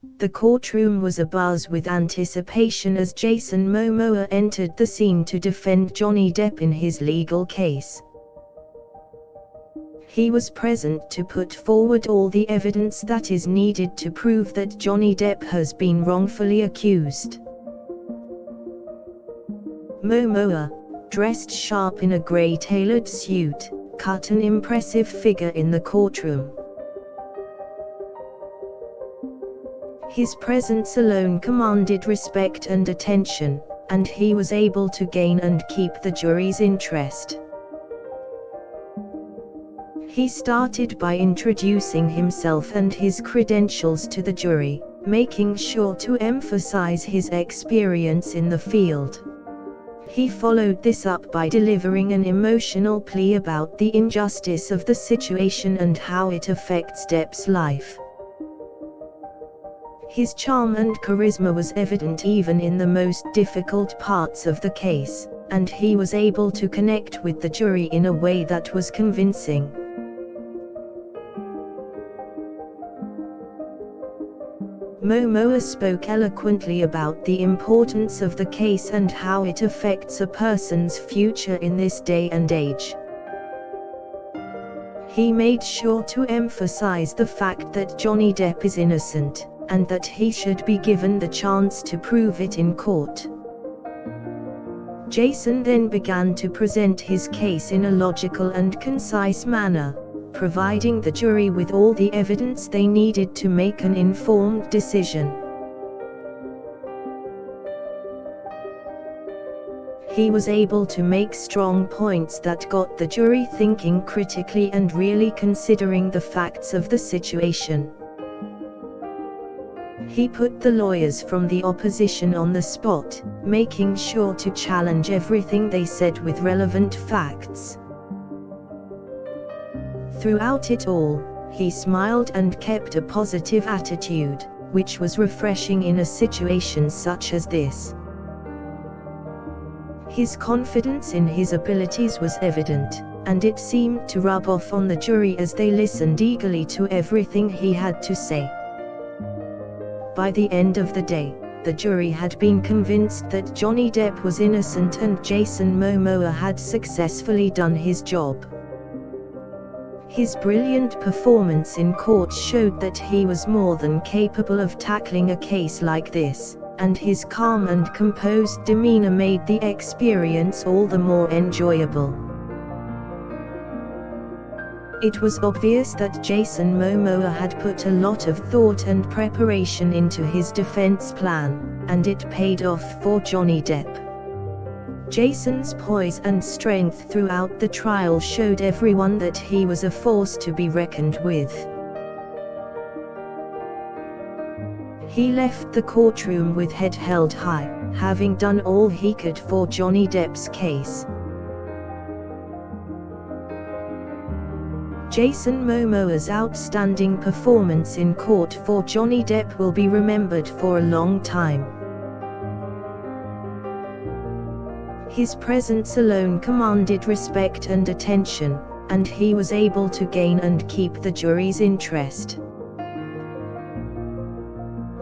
The courtroom was abuzz with anticipation as Jason Momoa entered the scene to defend Johnny Depp in his legal case. He was present to put forward all the evidence that is needed to prove that Johnny Depp has been wrongfully accused. Momoa, dressed sharp in a grey tailored suit, cut an impressive figure in the courtroom. His presence alone commanded respect and attention, and he was able to gain and keep the jury's interest. He started by introducing himself and his credentials to the jury, making sure to emphasize his experience in the field. He followed this up by delivering an emotional plea about the injustice of the situation and how it affects Depp's life. His charm and charisma was evident even in the most difficult parts of the case, and he was able to connect with the jury in a way that was convincing. Momoa spoke eloquently about the importance of the case and how it affects a person's future in this day and age. He made sure to emphasize the fact that Johnny Depp is innocent, and that he should be given the chance to prove it in court. Jason then began to present his case in a logical and concise manner, providing the jury with all the evidence they needed to make an informed decision. He was able to make strong points that got the jury thinking critically and really considering the facts of the situation. He put the lawyers from the opposition on the spot, making sure to challenge everything they said with relevant facts. Throughout it all, he smiled and kept a positive attitude, which was refreshing in a situation such as this. His confidence in his abilities was evident, and it seemed to rub off on the jury as they listened eagerly to everything he had to say. By the end of the day, the jury had been convinced that Johnny Depp was innocent and Jason Momoa had successfully done his job. His brilliant performance in court showed that he was more than capable of tackling a case like this, and his calm and composed demeanor made the experience all the more enjoyable. It was obvious that Jason Momoa had put a lot of thought and preparation into his defense plan, and it paid off for Johnny Depp. Jason's poise and strength throughout the trial showed everyone that he was a force to be reckoned with. He left the courtroom with head held high, having done all he could for Johnny Depp's case. Jason Momoa's outstanding performance in court for Johnny Depp will be remembered for a long time. His presence alone commanded respect and attention, and he was able to gain and keep the jury's interest.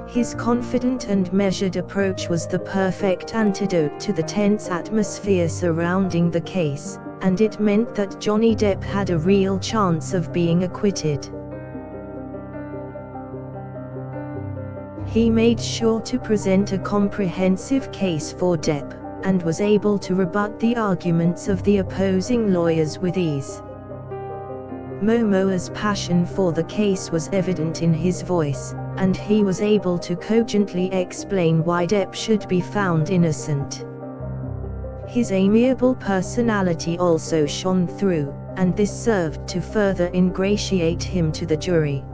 His confident and measured approach was the perfect antidote to the tense atmosphere surrounding the case, and it meant that Johnny Depp had a real chance of being acquitted. He made sure to present a comprehensive case for Depp, and was able to rebut the arguments of the opposing lawyers with ease. Momoa's passion for the case was evident in his voice, and he was able to cogently explain why Depp should be found innocent. His amiable personality also shone through, and this served to further ingratiate him to the jury.